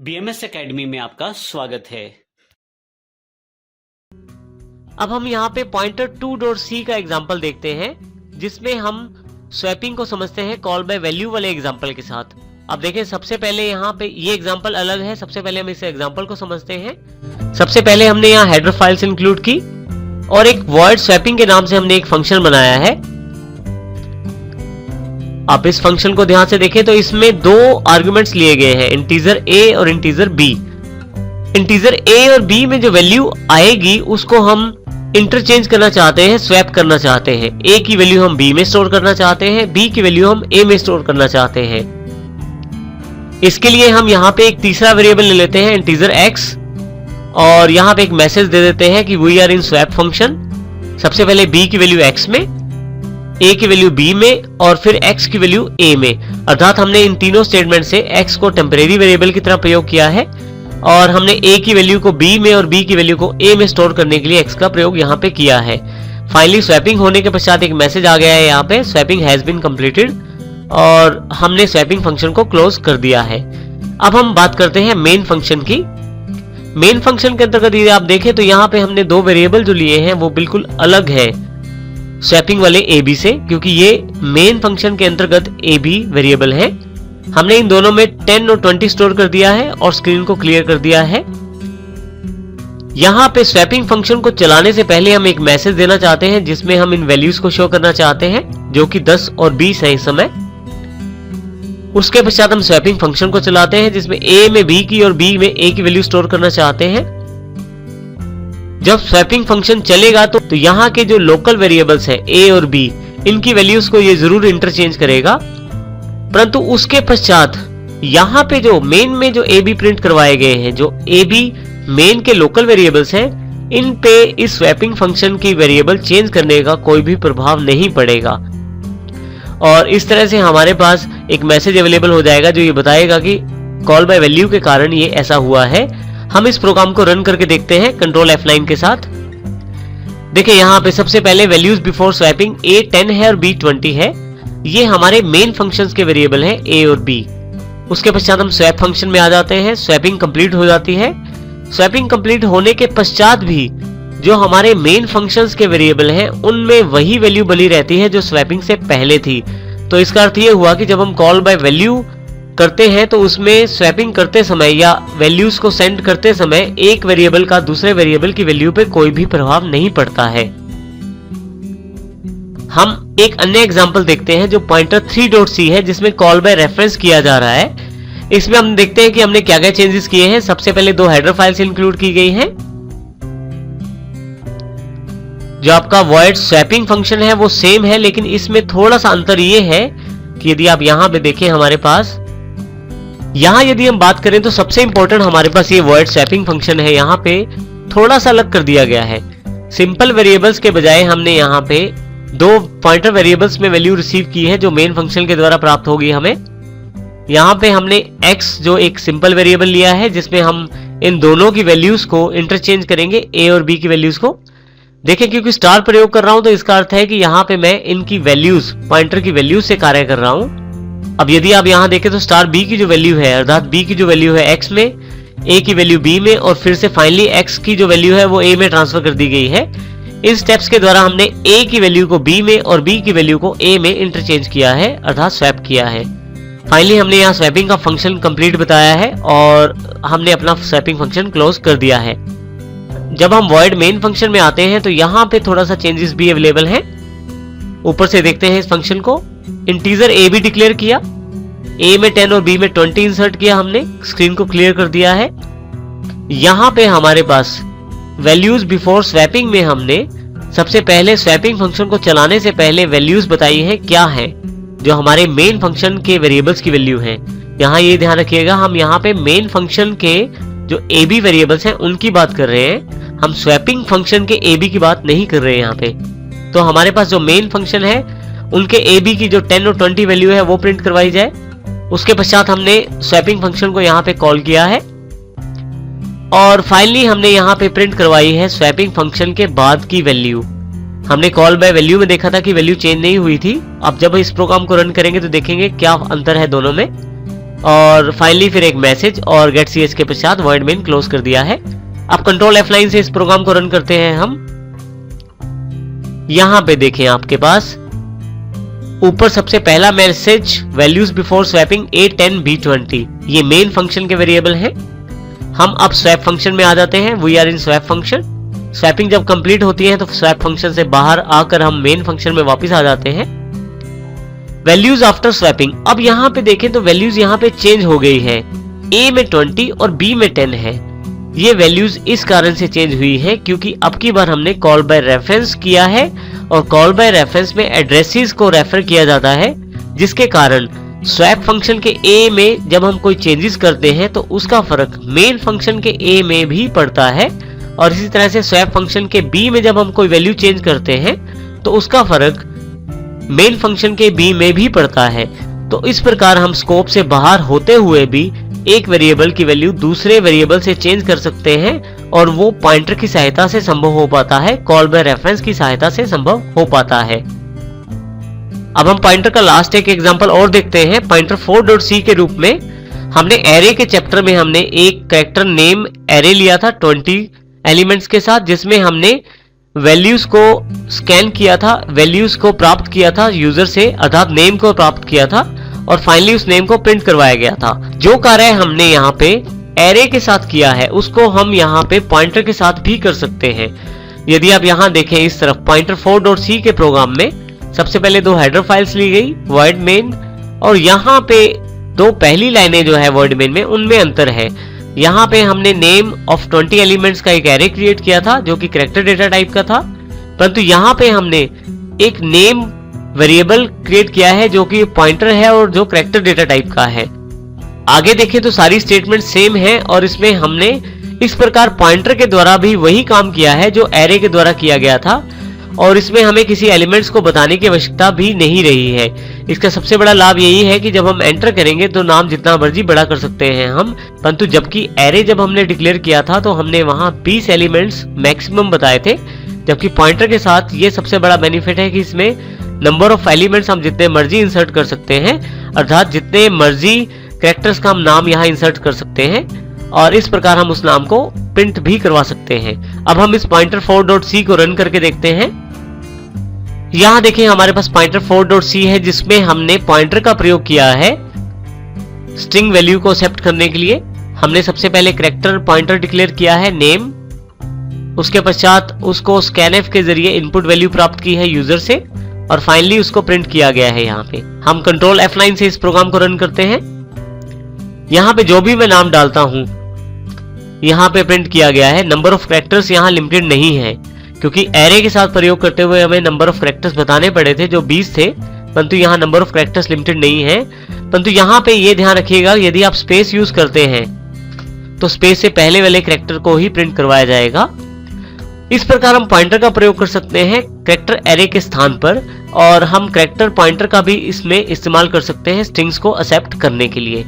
BMS academy में आपका स्वागत है। अब हम यहाँ पे पॉइंटर 2.c का एग्जांपल देखते हैं, जिसमें हम स्वैपिंग को समझते हैं कॉल बाय वैल्यू वाले एग्जांपल के साथ। अब देखें, सबसे पहले यहाँ पे ये एग्जांपल अलग है। सबसे पहले हम इस एग्जांपल को समझते हैं। सबसे पहले हमने यहाँ हेडर फाइल्स इंक्लूड की और एक वॉइड स्वैपिंग के नाम से हमने एक फंक्शन बनाया है। आप इस फंक्शन को ध्यान से देखें तो इसमें दो आर्गुमेंट्स लिए गए हैं, इंटीजर a और इंटीजर b। इंटीजर a और b में जो वैल्यू आएगी उसको हम इंटरचेंज करना चाहते हैं, स्वैप करना चाहते हैं। a की वैल्यू हम b में स्टोर करना चाहते हैं, b की वैल्यू हम a में स्टोर करना चाहते हैं। इसके लिए हम यहाँ पे एक तीसरा वेरिएबल ले लेते हैं, इंटीजर x, और यहाँ पे एक मैसेज दे देते हैं कि we are in swap function. सबसे पहले b की वैल्यू x में, a की वैल्यू b में और फिर x की वैल्यू a में। अर्थात हमने इन तीनों स्टेटमेंट से x को टेम्परेरी वेरिएबल की तरह प्रयोग किया है और हमने a की वैल्यू को b में और b की वैल्यू को a में स्टोर करने के लिए x का प्रयोग यहाँ पे किया है। फाइनली स्वैपिंग होने के पश्चात एक मैसेज आ गया है यहाँ पे, स्वैपिंग हैज बीन कंप्लीटेड, और हमने स्वैपिंग फंक्शन को क्लोज कर दिया है। अब हम बात करते हैं मेन फंक्शन की। मेन फंक्शन के अंतर्गत यदि आप देखें तो यहाँ पे हमने दो वेरिएबल जो लिए हैं वो बिल्कुल अलग है स्वैपिंग वाले ab से, क्योंकि ये मेन फंक्शन के अंतर्गत ab वेरिएबल है। हमने इन दोनों में 10 और 20 स्टोर कर दिया है और स्क्रीन को क्लियर कर दिया है। यहाँ पे स्वैपिंग फंक्शन को चलाने से पहले हम एक मैसेज देना चाहते हैं जिसमें हम इन वैल्यूज को शो करना चाहते हैं, जो कि 10 और 20 है इस समय। उसके पश्चात हम स्वैपिंग फंक्शन को चलाते हैं जिसमें a में b की और b में a की वैल्यू स्टोर करना चाहते हैं। जब स्वैपिंग फंक्शन चलेगा तो यहाँ के जो लोकल वेरिएबल्स हैं a और b, इनकी वैल्यूज को ये जरूर इंटरचेंज करेगा, परंतु उसके पश्चात यहाँ पे जो मेन में जो ab प्रिंट करवाए गए हैं, जो ab मेन के लोकल वेरिएबल्स हैं, इन पे इस स्वैपिंग फंक्शन की वेरिएबल चेंज करने का कोई भी प्रभाव नहीं पड़ेगा। और इस तरह से हमारे पास एक मैसेज अवेलेबल हो जाएगा जो ये बताएगा कि कॉल बाय वैल्यू के कारण ये ऐसा हुआ है। हम इस प्रोग्राम को रन करके देखते हैं कंट्रोल F9 के साथ। देखिए यहाँ पे सबसे पहले वैल्यूज बिफोर स्वैपिंग a 10 है और b 20 है। ये हमारे मेन फंक्शंस के वेरिएबल हैं a और b। उसके पश्चात हम स्वैप फंक्शन में आ जाते हैं। स्वैपिंग कंप्लीट हो जाती है। स्वैपिंग कंप्लीट होने के पश्चात भी जो हमारे मेन फंक्शंस के वेरिएबल हैं उनमें वही वैल्यू बनी रहती है जो स्वैपिंग से पहले थी। तो इसका अर्थ ये हुआ कि जब हम कॉल बाय वैल्यू करते हैं तो उसमें स्वैपिंग करते समय या वैल्यूज को सेंड करते समय एक वेरिएबल का दूसरे वेरिएबल की वैल्यू पे कोई भी प्रभाव नहीं पड़ता है। हम एक अन्य एग्जांपल देखते हैं जो पॉइंटर 3.c है, जिसमें कॉल बाय रेफरेंस किया जा रहा है। इसमें हम देखते हैं कि हमने क्या क्या चेंजेस किए हैं। सबसे पहले दो हेडर फाइल्स इंक्लूड की गई हैं। जो आपका वॉइड स्वैपिंग फंक्शन है वो सेम है, लेकिन इसमें थोड़ा सा अंतर ये है कि यदि आप यहां पे देखें, हमारे पास यहाँ यदि हम बात करें तो सबसे इंपॉर्टेंट हमारे पास ये वॉइड स्वैपिंग फंक्शन है। यहाँ पे थोड़ा सा अलग कर दिया गया है। सिंपल वेरिएबल्स के बजाय हमने यहाँ पे दो पॉइंटर वेरिएबल्स में वैल्यू रिसीव की है जो मेन फंक्शन के द्वारा प्राप्त होगी हमें। यहाँ पे हमने x जो एक सिंपल वेरिएबल लिया है जिसमें हम इन दोनों की वैल्यूज को इंटरचेंज करेंगे, a और b की वैल्यूज को। देखें, क्योंकि स्टार प्रयोग कर रहा हूं तो इसका अर्थ है कि यहाँ पे मैं इनकी वैल्यूज, पॉइंटर की वैल्यूज से कार्य कर रहा हूं। अब यदि आप यहाँ देखें तो स्टार b की जो वैल्यू है, अर्थात b की जो वैल्यू है x में, a की वैल्यू b में और फिर से फाइनली x की जो वैल्यू है वो a में ट्रांसफर कर दी गई है। इन स्टेप्स के द्वारा हमने a की वैल्यू को b में और b की वैल्यू को a में इंटरचेंज किया है, अर्थात स्वैप किया है। फाइनली हमने यहाँ स्वैपिंग का फंक्शन कंप्लीट बताया है और हमने अपना स्वैपिंग फंक्शन क्लोज कर दिया है। जब हम वॉइड मेन फंक्शन में आते हैं तो यहाँ पे थोड़ा सा चेंजेस भी अवेलेबल हैं। ऊपर से देखते हैं इस फंक्शन को। इंटीजर a भी डिक्लेयर किया, a में 10 और b में 20 इंसर्ट किया हमने, स्क्रीन को क्लियर कर दिया है। यहाँ पे हमारे पास वैल्यूज बिफोर स्वैपिंग में हमने सबसे पहले स्वैपिंग फंक्शन को चलाने से पहले वैल्यूज बताई है क्या है, जो हमारे मेन फंक्शन के वेरिएबल्स की वैल्यू है। यहाँ ये ध्यान रखिएगा, हम यहाँ पे मेन फंक्शन के जो ab वेरिएबल्स हैं उनकी बात कर रहे हैं, हम स्वैपिंग फंक्शन के ab की बात नहीं कर रहे हैं यहाँ पे। तो हमारे पास जो मेन फंक्शन है उनके ab की जो 10 और 20 वैल्यू है वो प्रिंट करवाई जाए। उसके पश्चात हमने स्वैपिंग फंक्शन को यहाँ पे कॉल किया है और फाइनली हमने यहाँ पे प्रिंट करवाई है स्वैपिंग फंक्शन के बाद की वैल्यू। हमने कॉल बाय वैल्यू में देखा था कि वैल्यू चेंज नहीं हुई थी। अब जब इस प्रोग्राम को रन करेंगे तो देखेंगे क्या अंतर है दोनों में। और फाइनली फिर एक मैसेज और गेट cs के पश्चात वॉइड मेन क्लोज कर दिया है। अब कंट्रोल F9 से इस प्रोग्राम को रन करते हैं हम। यहां पे देखें आपके पास ऊपर सबसे पहला message values before swapping A10 B20, ये मेन फंक्शन के वेरिएबल हैं। हम अब स्वैप फंक्शन में आ जाते हैं। We are in swap function. Swapping जब कंप्लीट होती है तो स्वैप फंक्शन से बाहर आकर हम मेन फंक्शन में वापस आ जाते हैं। वैल्यूज आफ्टर स्वैपिंग, अब यहाँ पे देखें तो वैल्यूज यहाँ पे चेंज हो गई है। A में 20 और B में 10 है। ये वैल्यूज इस कारण से चेंज हुई है क्योंकि अब की बार हमने कॉल बाय रेफरेंस किया है और कॉल बाय रेफरेंस में एड्रेसेस को रेफर किया जाता है, जिसके कारण स्वैप फंक्शन के A में जब हम कोई चेंजेस करते हैं तो उसका फर्क मेन फंक्शन के A में भी पड़ता है और इसी तरह से स्वैप फंक्शन के B में जब हम कोई वैल्यू चेंज करते हैं तो उसका फर्क मेन फंक्शन के B में भी पड़ता है। तो इस प्रकार हम स्कोप से बाहर होते हुए भी एक वेरिएबल की वैल्यू दूसरे वेरिएबल से चेंज कर सकते हैं और वो पॉइंटर की सहायता से संभव हो पाता है, कॉल बाय रेफरेंस की सहायता से संभव हो पाता है। अब हम पॉइंटर का लास्ट एक एग्जांपल और देखते हैं। पॉइंटर 4.c के रूप में हमने एरे के चैप्टर में हमने एक कैरेक्टर नेम एरे लिया था 20 एलिमेंट्स के साथ, जिसमें हमने वैल्यूज को स्कैन किया था, वैल्यूज को प्राप्त किया था यूजर से, अर्थात नेम को प्राप्त किया था और फाइनली उस नेम को प्रिंट करवाया गया था। जो कार्य हमने यहाँ पे एरे के साथ किया है उसको हम यहाँ पे पॉइंटर के साथ भी कर सकते हैं। यदि आप यहाँ देखें इस तरफ पॉइंटर 4.c के प्रोग्राम में सबसे पहले दो हेडर फाइल्स ली गई वॉइड मेन, और यहाँ पे दो पहली लाइनें जो है वॉइड मेन में उनमें अंतर है। यहाँ पे हमने नेम ऑफ 20 एलिमेंट्स का एक एरे क्रिएट किया था जो कि कैरेक्टर डेटा टाइप का था, परंतु यहाँ पे हमने एक नेम वेरिएबल क्रिएट किया है जो कि पॉइंटर है और जो कैरेक्टर डेटा टाइप का है। आगे देखें तो सारी स्टेटमेंट सेम है और इसमें हमने इस प्रकार पॉइंटर के द्वारा भी वही काम किया है जो एरे के द्वारा किया गया था और इसमें हमें किसी एलिमेंट्स को बताने की आवश्यकता भी नहीं रही है। इसका सबसे बड़ा लाभ यही है कि जब हम एंटर करेंगे तो नाम जितना मर्जी बड़ा कर सकते हैं हम, परंतु जबकि एरे जब हमने डिक्लेयर किया था तो हमने वहां 20 एलिमेंट्स मैक्सिमम बताए थे, जबकि पॉइंटर के साथ ये सबसे बड़ा बेनिफिट है कि इसमें नंबर ऑफ एलिमेंट्स हम जितने मर्जी इंसर्ट कर सकते हैं, अर्थात जितने मर्जी कैरेक्टर्स का हम नाम यहाँ इंसर्ट कर सकते हैं और इस प्रकार हम उस नाम को प्रिंट भी करवा सकते हैं। अब हम इस पॉइंटर 4.c को रन करके देखते हैं। यहाँ देखें हमारे पास पॉइंटर 4.c है जिसमें हमने पॉइंटर का प्रयोग किया है स्ट्रिंग वैल्यू को एक्सेप्ट करने के लिए। हमने सबसे पहले कैरेक्टर पॉइंटर डिक्लेयर किया है नेम, उसके पश्चात उसको स्कैनएफ के जरिए इनपुट वैल्यू प्राप्त की है यूजर से और फाइनली उसको प्रिंट किया गया है। यहाँ पे हम कंट्रोल F9 से इस प्रोग्राम को रन करते हैं। यहाँ पे जो भी मैं नाम डालता हूं यहाँ पे प्रिंट किया गया है। नंबर ऑफ कैरेक्टर्स यहाँ लिमिटेड नहीं है क्योंकि एरे के साथ प्रयोग करते हुए हमें नंबर ऑफ कैरेक्टर्स बताने पड़े थे जो 20 थे, परंतु यहाँ नंबर ऑफ कैरेक्टर्स लिमिटेड नहीं है। परंतु यहाँ पे ये ध्यान रखिएगा यदि आप स्पेस यूज करते हैं तो स्पेस से पहले वाले कैरेक्टर को ही प्रिंट करवाया जाएगा। इस प्रकार हम पॉइंटर का प्रयोग कर सकते हैं कैरेक्टर एरे के स्थान पर और हम कैरेक्टर पॉइंटर का भी इसमें इस्तेमाल कर सकते हैं स्ट्रिंग्स को एक्सेप्ट करने के लिए।